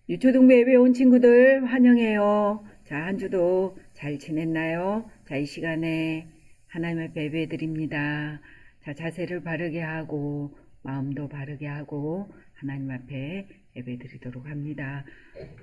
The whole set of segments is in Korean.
유초동부 예배 온 친구들 환영해요. 자, 한 주도 잘 지냈나요? 자, 이 시간에 하나님 앞에 예배 드립니다. 자, 자세를 바르게 하고 마음도 바르게 하고 하나님 앞에 예배 드리도록 합니다.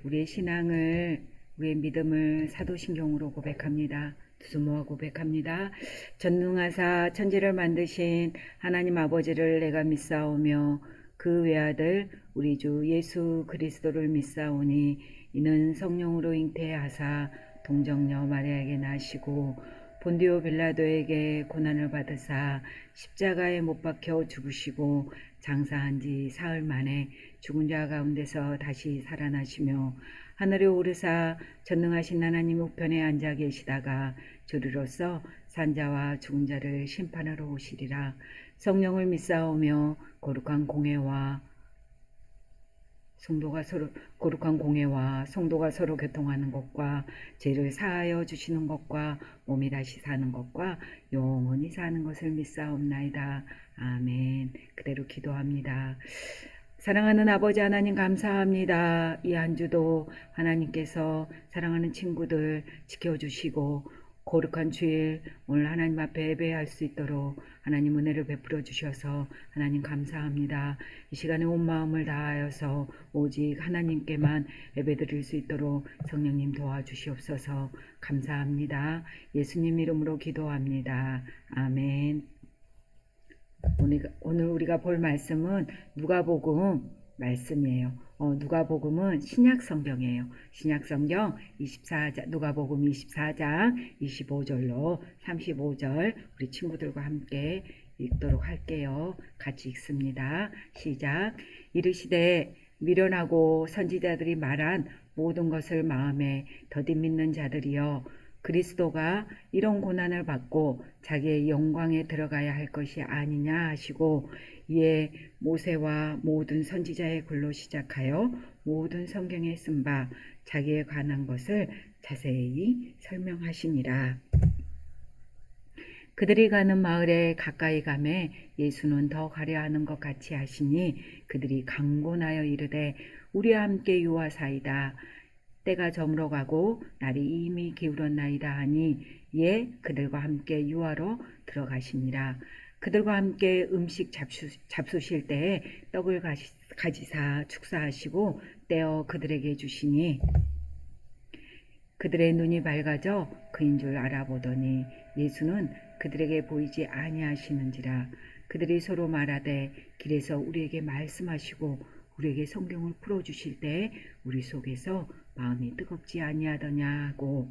우리의 신앙을, 우리의 믿음을 사도신경으로 고백합니다. 두 손 모아 고백합니다. 전능하사 천지를 만드신 하나님 아버지를 내가 믿사오며 그 외아들 우리 주 예수 그리스도를 믿사오니 이는 성령으로 잉태하사 동정녀 마리아에게 나시고 본디오 빌라도에게 고난을 받으사 십자가에 못 박혀 죽으시고 장사한 지 사흘 만에 죽은 자 가운데서 다시 살아나시며 하늘에 오르사 전능하신 하나님 우편에 앉아 계시다가 주리로서 산자와 죽은 자를 심판하러 오시리라. 성령을 믿사오며 거룩한 공예와 성도가 서로 교통하는 것과 죄를 사하여 주시는 것과 몸이 다시 사는 것과 영원히 사는 것을 믿사옵나이다. 아멘. 그대로 기도합니다. 사랑하는 아버지 하나님 감사합니다. 이 한 주도 하나님께서 사랑하는 친구들 지켜주시고 거룩한 주일 오늘 하나님 앞에 예배할 수 있도록 하나님 은혜를 베풀어 주셔서 하나님 감사합니다. 이 시간에 온 마음을 다하여서 오직 하나님께만 예배드릴 수 있도록 성령님 도와주시옵소서. 감사합니다. 예수님 이름으로 기도합니다. 아멘. 오늘 우리가 볼 말씀은 누가복음 말씀이에요. 누가복음은 신약 성경이에요. 신약 성경 24장, 누가복음 24장 25절로 35절 우리 친구들과 함께 읽도록 할게요. 같이 읽습니다. 시작. 이르시되 미련하고 선지자들이 말한 모든 것을 마음에 더디 믿는 자들이여 그리스도가 이런 고난을 받고 자기의 영광에 들어가야 할 것이 아니냐 하시고 이에 모세와 모든 선지자의 글로 시작하여 모든 성경에 쓴 바 자기에 관한 것을 자세히 설명하시니라. 그들이 가는 마을에 가까이 가매 예수는 더 가려 하는 것 같이 하시니 그들이 강곤하여 이르되 우리와 함께 유하사이다. 때가 저물어가고 날이 이미 기울었나이다 하니 이에 그들과 함께 유하로 들어가시니라. 그들과 함께 음식 잡수실 때에 떡을 가지사 축사하시고 떼어 그들에게 주시니 그들의 눈이 밝아져 그인 줄 알아보더니 예수는 그들에게 보이지 아니하시는지라. 그들이 서로 말하되 길에서 우리에게 말씀하시고 우리에게 성경을 풀어주실 때 우리 속에서 마음이 뜨겁지 아니하더냐 하고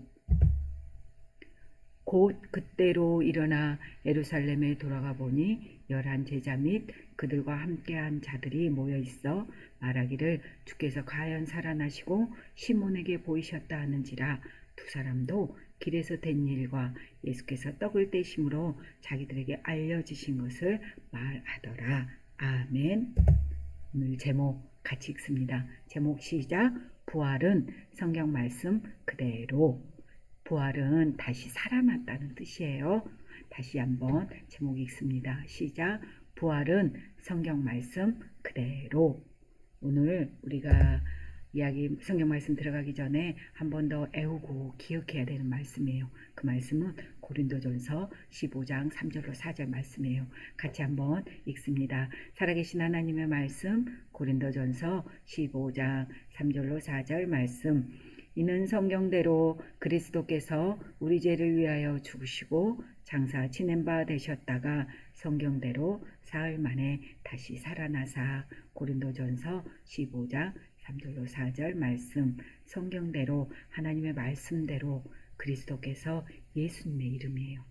곧 그때로 일어나 예루살렘에 돌아가 보니 11 제자 및 그들과 함께한 자들이 모여 있어 말하기를 주께서 과연 살아나시고 시몬에게 보이셨다 하는지라. 두 사람도 길에서 된 일과 예수께서 떡을 떼심으로 자기들에게 알려주신 것을 말하더라. 아멘. 오늘 제목 같이 읽습니다. 제목 시작. 부활은 성경 말씀 그대로. 부활은 다시 살아났다는 뜻이에요. 다시 한번 제목 읽습니다. 시작. 부활은 성경 말씀 그대로. 오늘 우리가 성경 말씀 들어가기 전에 한 번 더 애우고 기억해야 되는 말씀이에요. 그 말씀은 고린도전서 15장 3절로 4절 말씀이에요. 같이 한번 읽습니다. 살아계신 하나님의 말씀 고린도전서 15장 3절로 4절 말씀. 이는 성경대로 그리스도께서 우리 죄를 위하여 죽으시고 장사 지낸 바 되셨다가 성경대로 사흘 만에 다시 살아나사. 고린도전서 15장 3절로 4절 말씀. 성경대로 하나님의 말씀대로 그리스도께서 예수님의 이름이에요.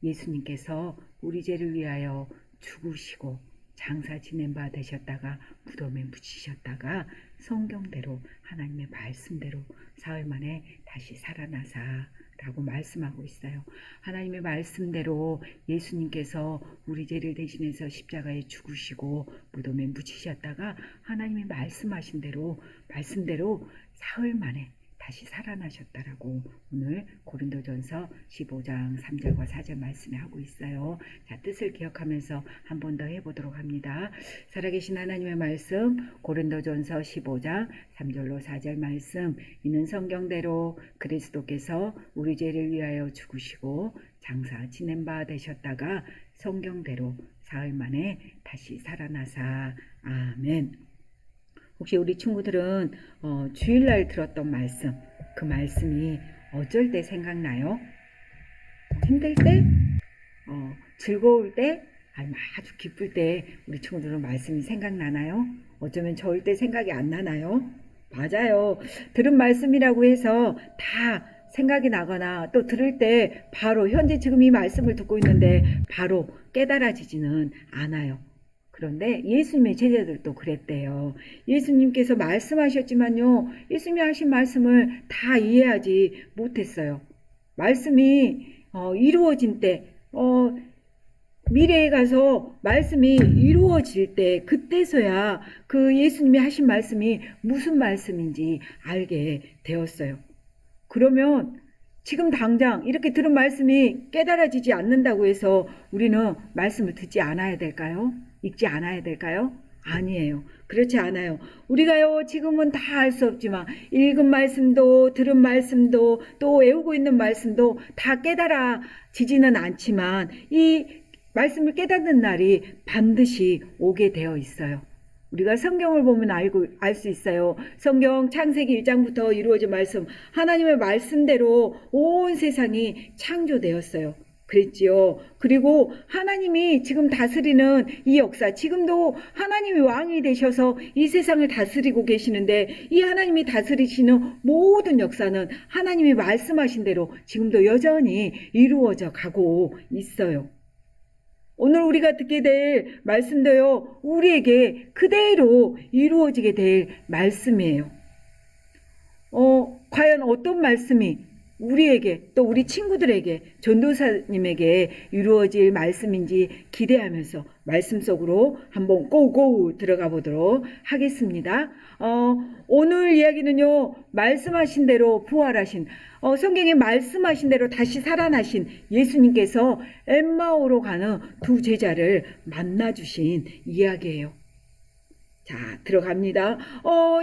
예수님께서 우리 죄를 위하여 죽으시고 장사 지낸 바 되셨다가 무덤에 묻히셨다가 성경대로 하나님의 말씀대로 사흘 만에 다시 살아나사 라고 말씀하고 있어요. 하나님의 말씀대로 예수님께서 우리 죄를 대신해서 십자가에 죽으시고 무덤에 묻히셨다가 하나님의 말씀하신 대로 말씀대로 사흘 만에 다시 살아나셨다라고 오늘 고린도전서 15장 3절과 4절 말씀에 하고 있어요. 자, 뜻을 기억하면서 한 번 더 해보도록 합니다. 살아계신 하나님의 말씀, 고린도전서 15장 3절로 4절 말씀, 이는 성경대로 그리스도께서 우리 죄를 위하여 죽으시고 장사 지낸 바 되셨다가 성경대로 사흘 만에 다시 살아나사. 아멘. 혹시 우리 친구들은 주일날 들었던 말씀, 그 말씀이 어쩔 때 생각나요? 힘들 때? 즐거울 때? 아니면 아주 기쁠 때 우리 친구들은 말씀이 생각나나요? 어쩌면 저일 때 생각이 안 나나요? 맞아요. 들은 말씀이라고 해서 다 생각이 나거나 또 들을 때 바로 현재 지금 이 말씀을 듣고 있는데 바로 깨달아지지는 않아요. 그런데 예수님의 제자들도 그랬대요. 예수님께서 말씀하셨지만요, 예수님이 하신 말씀을 다 이해하지 못했어요. 말씀이 이루어진 때, 미래에 가서 말씀이 이루어질 때, 그때서야 그 예수님이 하신 말씀이 무슨 말씀인지 알게 되었어요. 그러면 지금 당장 이렇게 들은 말씀이 깨달아지지 않는다고 해서 우리는 말씀을 듣지 않아야 될까요? 읽지 않아야 될까요? 아니에요. 그렇지 않아요. 우리가요, 지금은 다 알 수 없지만 읽은 말씀도 들은 말씀도 또 외우고 있는 말씀도 다 깨달아지지는 않지만 이 말씀을 깨닫는 날이 반드시 오게 되어 있어요. 우리가 성경을 보면 알 수 있어요. 성경 창세기 1장부터 이루어진 말씀, 하나님의 말씀대로 온 세상이 창조되었어요. 그랬지요. 그리고 하나님이 지금 다스리는 이 역사, 지금도 하나님이 왕이 되셔서 이 세상을 다스리고 계시는데 이 하나님이 다스리시는 모든 역사는 하나님이 말씀하신 대로 지금도 여전히 이루어져 가고 있어요. 오늘 우리가 듣게 될 말씀도요, 우리에게 그대로 이루어지게 될 말씀이에요. 과연 어떤 말씀이 우리에게 또 우리 친구들에게 전도사님에게 이루어질 말씀인지 기대하면서 말씀 속으로 한번 고고 들어가 보도록 하겠습니다. 오늘 이야기는요, 말씀하신 대로 부활하신 성경에 말씀하신 대로 다시 살아나신 예수님께서 엠마오로 가는 두 제자를 만나주신 이야기예요. 자, 들어갑니다.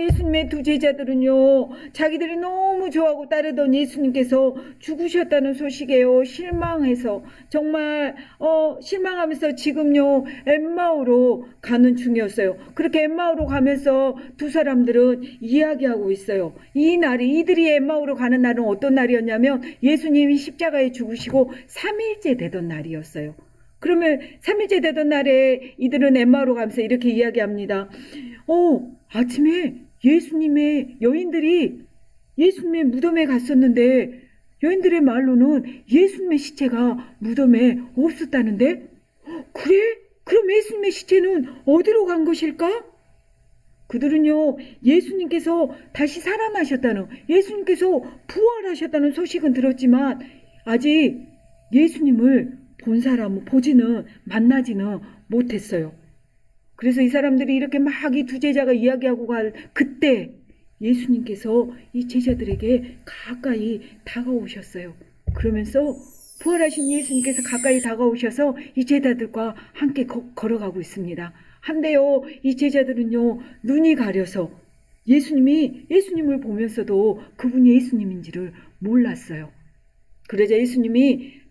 예수님의 두 제자들은요, 자기들이 너무 좋아하고 따르던 예수님께서 죽으셨다는 소식에요, 실망해서, 정말, 실망하면서 지금요, 엠마오로 가는 중이었어요. 그렇게 엠마오로 가면서 두 사람들은 이야기하고 있어요. 이 날이, 이들이 엠마오로 가는 날은 어떤 날이었냐면, 예수님이 십자가에 죽으시고 3일째 되던 날이었어요. 그러면 3일째 되던 날에 이들은 엠마오로 가면서 이렇게 이야기합니다. 아침에 예수님의 여인들이 예수님의 무덤에 갔었는데 여인들의 말로는 예수님의 시체가 무덤에 없었다는데, 그래? 그럼 예수님의 시체는 어디로 간 것일까? 그들은요, 예수님께서 다시 살아나셨다는, 예수님께서 부활하셨다는 소식은 들었지만 아직 예수님을 본 사람은 보지는 만나지는 못했어요. 그래서 이 사람들이 이렇게 막 이 두 제자가 이야기하고 갈 그때 예수님께서 이 제자들에게 가까이 다가오셨어요. 그러면서 부활하신 예수님께서 가까이 다가오셔서 이 제자들과 함께 걸어가고 있습니다. 한데요, 이 제자들은요, 눈이 가려서 예수님을 보면서도 그분이 예수님인지를 몰랐어요. 그러자 예수님이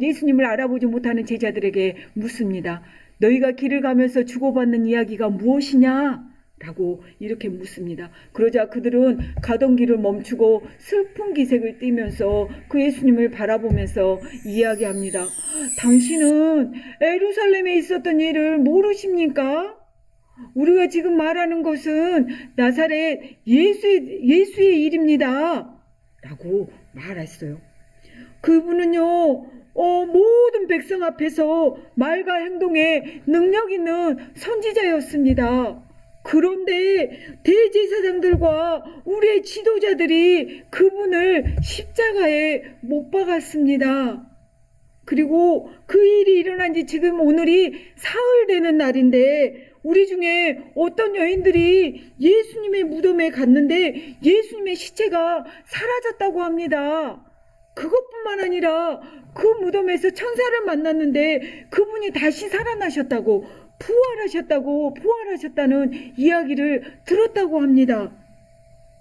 예수님을 알아보지 못하는 제자들에게 묻습니다. 너희가 길을 가면서 주고받는 이야기가 무엇이냐? 라고 이렇게 묻습니다. 그러자 그들은 가던 길을 멈추고 슬픈 기색을 띠면서 그 예수님을 바라보면서 이야기합니다. 당신은 예루살렘에 있었던 일을 모르십니까? 우리가 지금 말하는 것은 나사렛 예수의 일입니다. 라고 말했어요. 그분은요, 모든 백성 앞에서 말과 행동에 능력 있는 선지자였습니다. 그런데 대제사장들과 우리의 지도자들이 그분을 십자가에 못 박았습니다. 그리고 그 일이 일어난 지 지금 오늘이 사흘 되는 날인데 우리 중에 어떤 여인들이 예수님의 무덤에 갔는데 예수님의 시체가 사라졌다고 합니다. 그것뿐만 아니라 그 무덤에서 천사를 만났는데 그분이 다시 살아나셨다고, 부활하셨다는 이야기를 들었다고 합니다.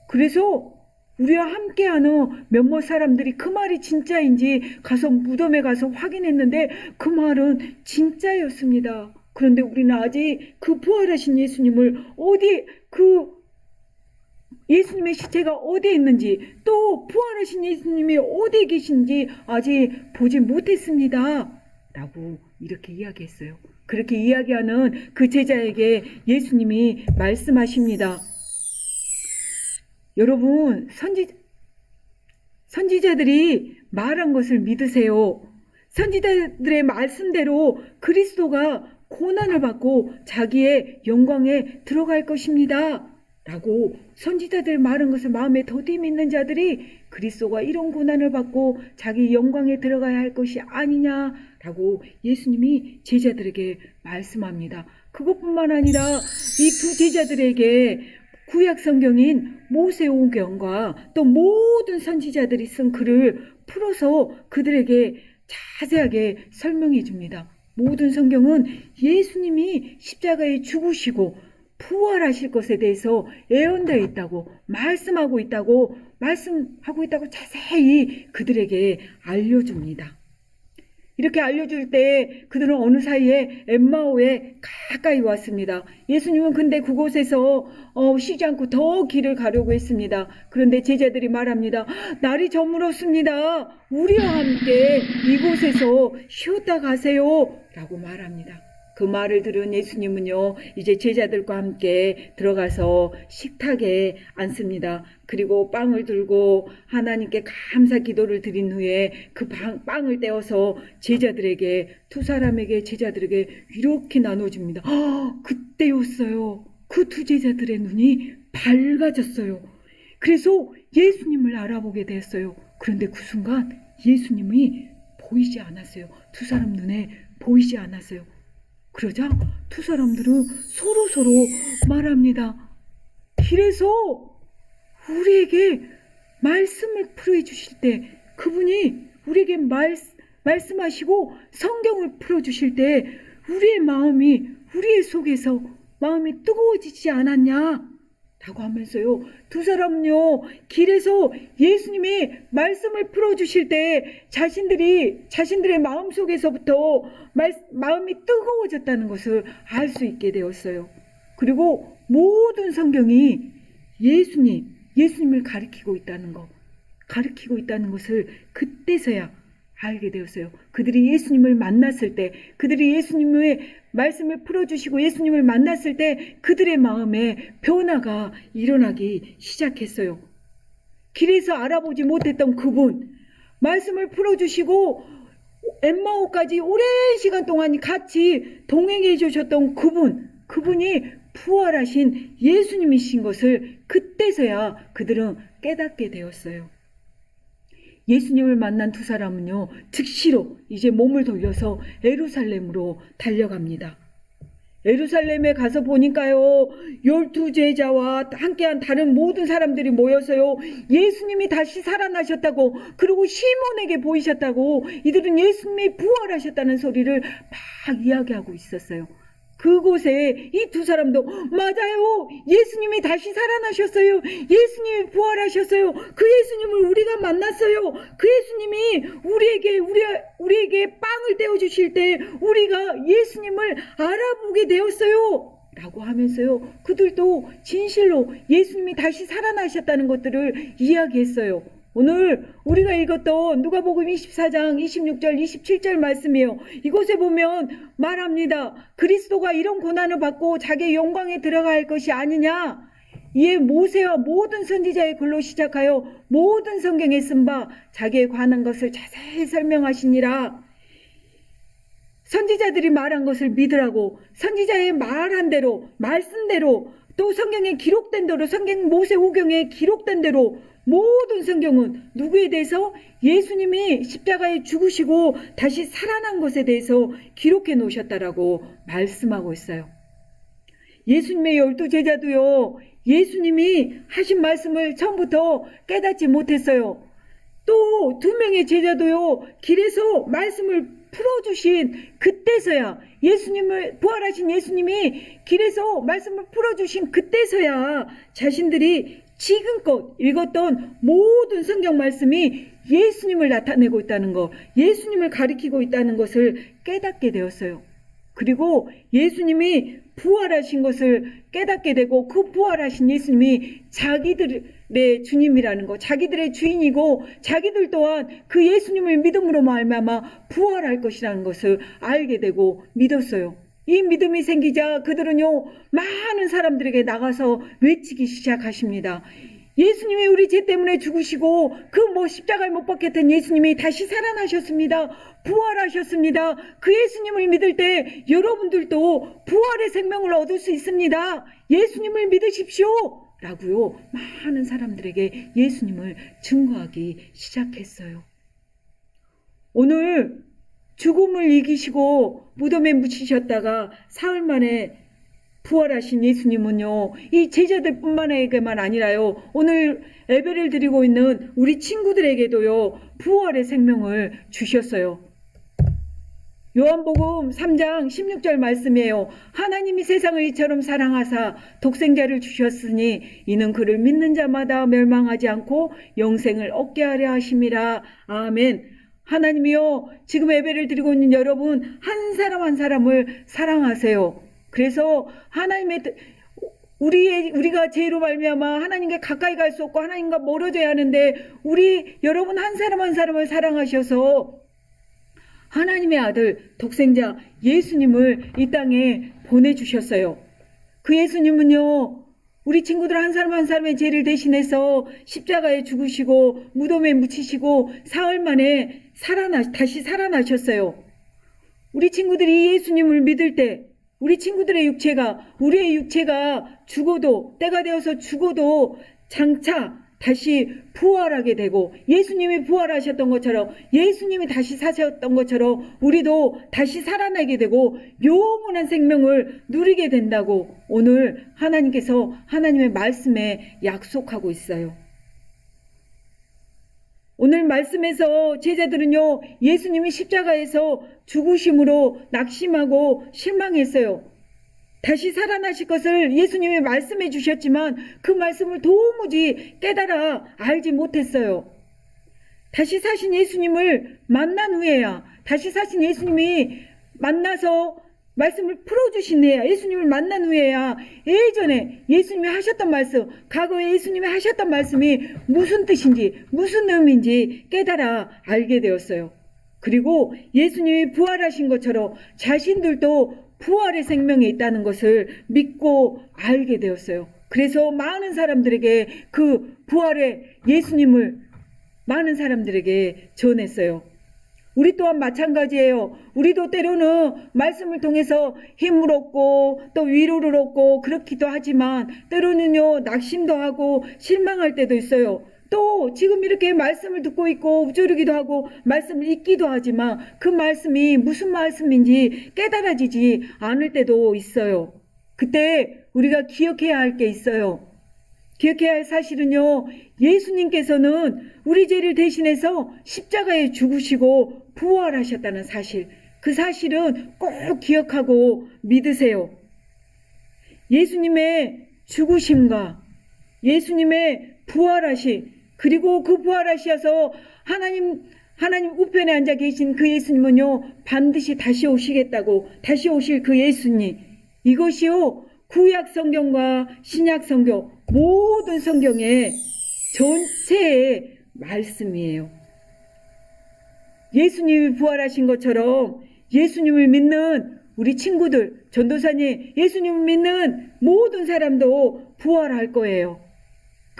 그래서 우리와 함께하는 몇몇 사람들이 그 말이 진짜인지 가서 무덤에 가서 확인했는데 그 말은 진짜였습니다. 그런데 우리는 아직 그 부활하신 예수님을 예수님의 시체가 어디에 있는지, 또 부활하신 예수님이 어디에 계신지 아직 보지 못했습니다. 라고 이렇게 이야기했어요. 그렇게 이야기하는 그 제자에게 예수님이 말씀하십니다. 여러분, 선지자들이 말한 것을 믿으세요. 선지자들의 말씀대로 그리스도가 고난을 받고 자기의 영광에 들어갈 것입니다. 라고 선지자들 말한 것을 마음에 더디 믿는 자들이 그리스도가 이런 고난을 받고 자기 영광에 들어가야 할 것이 아니냐라고 예수님이 제자들에게 말씀합니다. 그것뿐만 아니라 이 두 제자들에게 구약 성경인 모세오경과 또 모든 선지자들이 쓴 글을 풀어서 그들에게 자세하게 설명해 줍니다. 모든 성경은 예수님이 십자가에 죽으시고 부활하실 것에 대해서 예언되어 있다고 말씀하고 있다고 자세히 그들에게 알려줍니다. 이렇게 알려줄 때 그들은 어느 사이에 엠마오에 가까이 왔습니다. 예수님은 근데 그곳에서 쉬지 않고 더 길을 가려고 했습니다. 그런데 제자들이 말합니다. 날이 저물었습니다. 우리와 함께 이곳에서 쉬었다 가세요. 라고 말합니다. 그 말을 들은 예수님은요, 이제 제자들과 함께 들어가서 식탁에 앉습니다. 그리고 빵을 들고 하나님께 감사 기도를 드린 후에 그 빵을 떼어서 제자들에게 이렇게 나눠줍니다. 그때였어요. 그 두 제자들의 눈이 밝아졌어요. 그래서 예수님을 알아보게 됐어요. 그런데 그 순간 예수님이 보이지 않았어요. 두 사람 눈에 보이지 않았어요. 그러자 두 사람들은 서로 말합니다. 길에서 우리에게 말씀을 풀어 주실 때, 그분이 우리에게 말씀하시고 성경을 풀어 주실 때 우리의 속에서 마음이 뜨거워지지 않았냐? 라고 하면서요, 두 사람은요, 길에서 예수님이 말씀을 풀어주실 때 자신들의 마음속에서부터 마음이 뜨거워졌다는 것을 알 수 있게 되었어요. 그리고 모든 성경이 예수님을 가리키고 있다는 것을 그때서야 알게 되었어요. 그들이 예수님을 만났을 때, 그들이 예수님의 말씀을 풀어주시고 예수님을 만났을 때 그들의 마음에 변화가 일어나기 시작했어요. 길에서 알아보지 못했던 그분, 말씀을 풀어주시고 엠마오까지 오랜 시간 동안 같이 동행해 주셨던 그분이 부활하신 예수님이신 것을 그때서야 그들은 깨닫게 되었어요. 예수님을 만난 두 사람은요, 즉시로 이제 몸을 돌려서 예루살렘으로 달려갑니다. 예루살렘에 가서 보니까요, 12제자와 함께한 다른 모든 사람들이 모여서요, 예수님이 다시 살아나셨다고, 그리고 시몬에게 보이셨다고, 이들은 예수님이 부활하셨다는 소리를 막 이야기하고 있었어요. 그곳에 이 두 사람도 맞아요, 예수님이 다시 살아나셨어요, 예수님이 부활하셨어요, 그 예수님을 우리가 만났어요, 그 예수님이 우리에게 빵을 떼어주실 때 우리가 예수님을 알아보게 되었어요 라고 하면서요, 그들도 진실로 예수님이 다시 살아나셨다는 것들을 이야기했어요. 오늘 우리가 읽었던 누가복음 24장 26절 27절 말씀이에요. 이곳에 보면 말합니다. 그리스도가 이런 고난을 받고 자기의 영광에 들어갈 것이 아니냐. 이에 모세와 모든 선지자의 글로 시작하여 모든 성경에 쓴 바 자기에 관한 것을 자세히 설명하시니라. 선지자들이 말한 것을 믿으라고, 선지자의 말한 대로, 말씀대로, 또 성경에 기록된 대로, 성경 모세오경에 기록된 대로 모든 성경은 누구에 대해서? 예수님이 십자가에 죽으시고 다시 살아난 것에 대해서 기록해 놓으셨다라고 말씀하고 있어요. 예수님의 12제자도요, 예수님이 하신 말씀을 처음부터 깨닫지 못했어요. 또 2명의 제자도요, 길에서 말씀을 풀어주신 그때서야, 부활하신 예수님이 길에서 말씀을 풀어주신 그때서야 자신들이 지금껏 읽었던 모든 성경 말씀이 예수님을 나타내고 있다는 것, 예수님을 가리키고 있다는 것을 깨닫게 되었어요. 그리고 예수님이 부활하신 것을 깨닫게 되고, 그 부활하신 예수님이 자기들의 주님이라는 것, 자기들의 주인이고, 자기들 또한 그 예수님을 믿음으로 말미암아 부활할 것이라는 것을 알게 되고 믿었어요. 이 믿음이 생기자 그들은요, 많은 사람들에게 나가서 외치기 시작하십니다. 예수님이 우리 죄 때문에 죽으시고 그 십자가에 못 박혔던 예수님이 다시 살아나셨습니다. 부활하셨습니다. 그 예수님을 믿을 때 여러분들도 부활의 생명을 얻을 수 있습니다. 예수님을 믿으십시오. 라고요, 많은 사람들에게 예수님을 증거하기 시작했어요. 오늘 죽음을 이기시고 무덤에 묻히셨다가 사흘 만에 부활하신 예수님은요, 이 제자들뿐만에게만 아니라요, 오늘 예배를 드리고 있는 우리 친구들에게도요, 부활의 생명을 주셨어요. 요한복음 3장 16절 말씀이에요. 하나님이 세상을 이처럼 사랑하사 독생자를 주셨으니 이는 그를 믿는 자마다 멸망하지 않고 영생을 얻게 하려 하심이라. 아멘. 하나님이요, 지금 예배를 드리고 있는 여러분 한 사람 한 사람을 사랑하세요. 그래서 우리가 죄로 말미암아 하나님께 가까이 갈 수 없고 하나님과 멀어져야 하는데, 여러분 한 사람 한 사람을 사랑하셔서 하나님의 아들 독생자 예수님을 이 땅에 보내주셨어요. 그 예수님은요, 우리 친구들 한 사람 한 사람의 죄를 대신해서 십자가에 죽으시고 무덤에 묻히시고 사흘 만에 다시 살아나셨어요. 우리 친구들이 예수님을 믿을 때 우리의 육체가 죽어도, 때가 되어서 죽어도 장차 다시 부활하게 되고, 예수님이 부활하셨던 것처럼, 예수님이 다시 사셨던 것처럼 우리도 다시 살아나게 되고 영원한 생명을 누리게 된다고 오늘 하나님께서 하나님의 말씀에 약속하고 있어요. 오늘 말씀에서 제자들은요, 예수님이 십자가에서 죽으심으로 낙심하고 실망했어요. 다시 살아나실 것을 예수님이 말씀해 주셨지만 그 말씀을 도무지 깨달아 알지 못했어요. 다시 사신 예수님을 만난 후에야, 다시 사신 예수님이 만나서 말씀을 풀어주시네요. 예수님을 만난 후에야 예전에 예수님이 하셨던 말씀, 과거에 예수님이 하셨던 말씀이 무슨 뜻인지, 무슨 의미인지 깨달아 알게 되었어요. 그리고 예수님이 부활하신 것처럼 자신들도 부활의 생명이 있다는 것을 믿고 알게 되었어요. 그래서 많은 사람들에게 그 부활의 예수님을 많은 사람들에게 전했어요. 우리 또한 마찬가지예요. 우리도 때로는 말씀을 통해서 힘을 얻고 또 위로를 얻고 그렇기도 하지만, 때로는요 낙심도 하고 실망할 때도 있어요. 또 지금 이렇게 말씀을 듣고 있고 읊조리기도 하고 말씀을 읽기도 하지만 그 말씀이 무슨 말씀인지 깨달아지지 않을 때도 있어요. 그때 우리가 기억해야 할 게 있어요. 기억해야 할 사실은요, 예수님께서는 우리 죄를 대신해서 십자가에 죽으시고 부활하셨다는 사실, 그 사실은 꼭 기억하고 믿으세요. 예수님의 죽으심과 예수님의 부활하심, 그리고 그 부활하셔서 하나님 우편에 앉아 계신 그 예수님은요, 반드시 다시 오시겠다고, 다시 오실 그 예수님, 이것이요 구약 성경과 신약 성경 모든 성경의 전체의 말씀이에요. 예수님이 부활하신 것처럼 예수님을 믿는 우리 친구들, 전도사님, 예수님을 믿는 모든 사람도 부활할 거예요.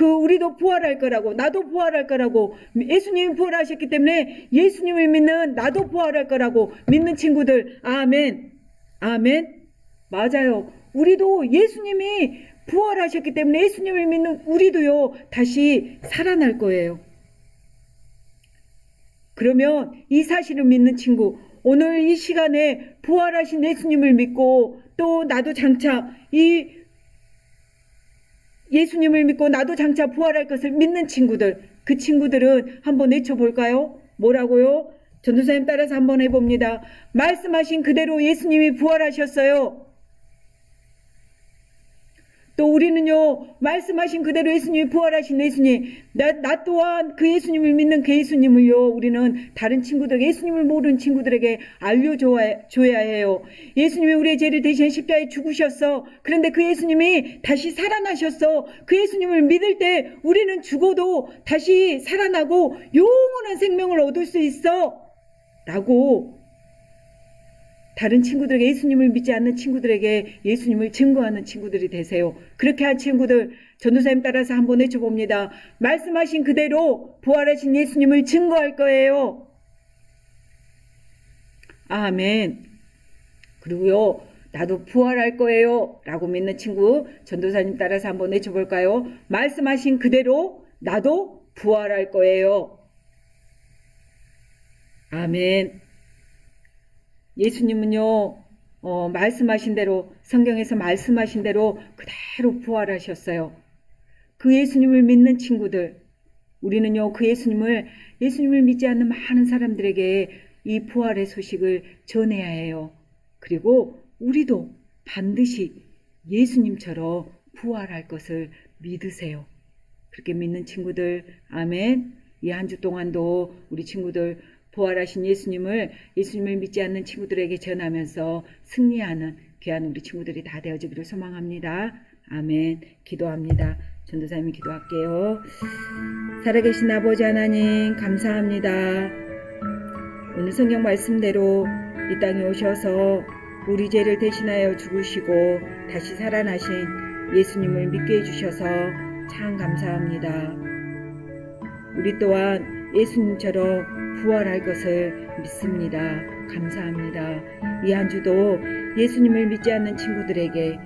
우리도 부활할 거라고, 나도 부활할 거라고, 예수님이 부활하셨기 때문에 예수님을 믿는 나도 부활할 거라고 믿는 친구들, 아멘, 아멘. 맞아요. 우리도 예수님이 부활하셨기 때문에 예수님을 믿는 우리도요 다시 살아날 거예요. 그러면 이 사실을 믿는 친구, 오늘 이 시간에 부활하신 예수님을 믿고 또 나도 장차 이 예수님을 믿고 나도 장차 부활할 것을 믿는 친구들, 그 친구들은 한번 외쳐볼까요? 뭐라고요? 전도사님 따라서 한번 해봅니다. 말씀하신 그대로 예수님이 부활하셨어요. 또 우리는요, 말씀하신 그대로 예수님이 부활하신 예수님, 나 또한 그 예수님을 믿는 그 예수님을요, 우리는 다른 친구들에게, 예수님을 모르는 친구들에게 알려줘야 해요. 예수님이 우리의 죄를 대신 십자가에 죽으셨어. 그런데 그 예수님이 다시 살아나셨어. 그 예수님을 믿을 때 우리는 죽어도 다시 살아나고 영원한 생명을 얻을 수 있어. 라고 다른 친구들에게, 예수님을 믿지 않는 친구들에게 예수님을 증거하는 친구들이 되세요. 그렇게 한 친구들, 전도사님 따라서 한번 외쳐봅니다. 말씀하신 그대로 부활하신 예수님을 증거할 거예요. 아멘. 그리고요, 나도 부활할 거예요 라고 믿는 친구, 전도사님 따라서 한번 외쳐볼까요? 말씀하신 그대로 나도 부활할 거예요. 아멘. 예수님은요, 말씀하신 대로, 성경에서 말씀하신 대로 그대로 부활하셨어요. 그 예수님을 믿는 친구들, 우리는요, 그 예수님을 믿지 않는 많은 사람들에게 이 부활의 소식을 전해야 해요. 그리고 우리도 반드시 예수님처럼 부활할 것을 믿으세요. 그렇게 믿는 친구들, 아멘. 이 한 주 동안도 우리 친구들 부활하신 예수님을 믿지 않는 친구들에게 전하면서 승리하는 귀한 우리 친구들이 다 되어지기를 소망합니다. 아멘. 기도합니다. 전도사님이 기도할게요. 살아계신 아버지 하나님 감사합니다. 오늘 성경 말씀대로 이 땅에 오셔서 우리 죄를 대신하여 죽으시고 다시 살아나신 예수님을 믿게 해주셔서 참 감사합니다. 우리 또한 예수님처럼 부활할 것을 믿습니다. 감사합니다. 이 한 주도 예수님을 믿지 않는 친구들에게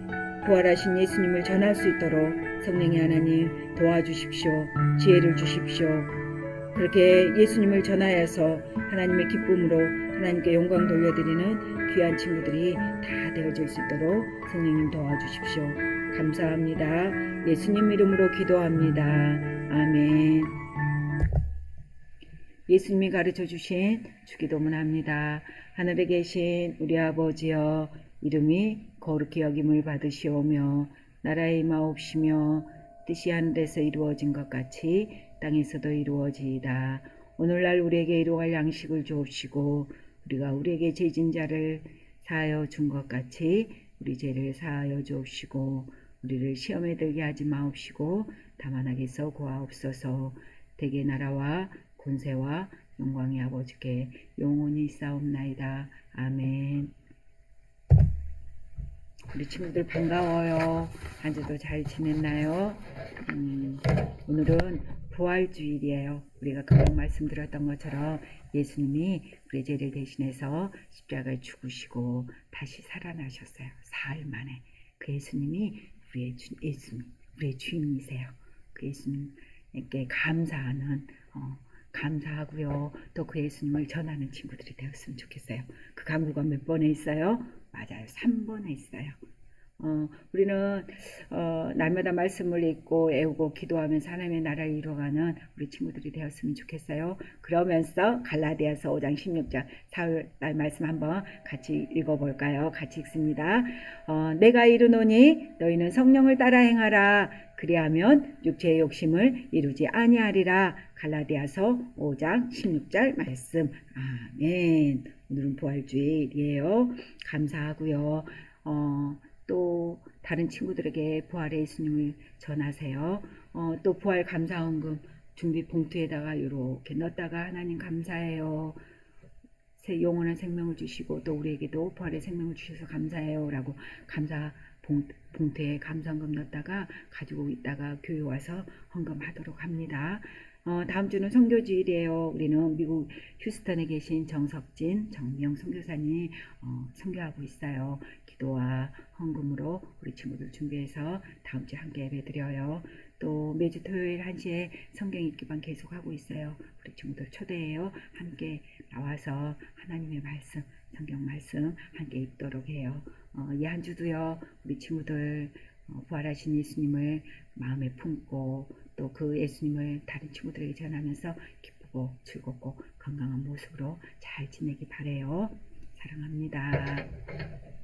부활하신 예수님을 전할 수 있도록 성령의 하나님 도와주십시오. 지혜를 주십시오. 그렇게 예수님을 전하여서 하나님의 기쁨으로 하나님께 영광 돌려드리는 귀한 친구들이 다 되어질 수 있도록 성령님 도와주십시오. 감사합니다. 예수님 이름으로 기도합니다. 아멘. 예수님이 가르쳐 주신 주기도문 합니다. 하늘에 계신 우리 아버지여, 이름이 거룩히 여김을 받으시오며 나라의 임하옵시며 뜻이 하늘에서 이루어진 것 같이 땅에서도 이루어지이다. 오늘날 우리에게 일용할 양식을 주옵시고 우리가 우리에게 죄진 자를 사하여 준 것 같이 우리 죄를 사하여 주옵시고 우리를 시험에 들게 하지 마옵시고 다만 악에서 구하옵소서. 대개 나라와 권세와 영광의 아버지께 영원히 있사옵나이다. 아멘. 우리 친구들 반가워요. 한 주도 잘 지냈나요? 오늘은 부활주일이에요. 우리가 금방 말씀드렸던 것처럼 예수님이 우리 죄를 대신해서 십자가에 죽으시고 다시 살아나셨어요. 사흘 만에. 그 예수님이 우리의 주인이세요. 그 예수님께 감사하고요. 또 그 예수님을 전하는 친구들이 되었으면 좋겠어요. 그 강구가 몇 번에 있어요? 맞아요. 3번에 있어요. 우리는 날마다 말씀을 읽고 애우고 기도하면서 하나님의 나라를 이루어가는 우리 친구들이 되었으면 좋겠어요. 그러면서 갈라디아서 5장 16절 사흘날 말씀 한번 같이 읽어볼까요? 같이 읽습니다. 내가 이르노니 너희는 성령을 따라 행하라. 그리하면 육체의 욕심을 이루지 아니하리라. 갈라디아서 5장 16절 말씀. 아멘. 오늘은 부활주일이에요. 감사하고요. 또 다른 친구들에게 부활의 예수님을 전하세요. 또 부활 감사헌금 준비 봉투에다가 이렇게 넣었다가 하나님 감사해요. 영원한 생명을 주시고 또 우리에게도 부활의 생명을 주셔서 감사해요 라고 감사 봉투에 감사헌금 넣었다가 가지고 있다가 교회 와서 헌금하도록 합니다. 다음 주는 선교주일이에요. 우리는 미국 휴스턴에 계신 정미영 선교사님이 선교하고 있어요. 기도와 헌금으로 우리 친구들 준비해서 다음 주에 함께 예배드려요. 또 매주 토요일 1시에 성경 읽기반 계속하고 있어요. 우리 친구들 초대해요. 함께 나와서 하나님의 말씀, 성경 말씀 함께 읽도록 해요. 이 한 주도요 우리 친구들 부활하신 예수님을 마음에 품고 또 그 예수님을 다른 친구들에게 전하면서 기쁘고 즐겁고 건강한 모습으로 잘 지내기 바래요. 사랑합니다.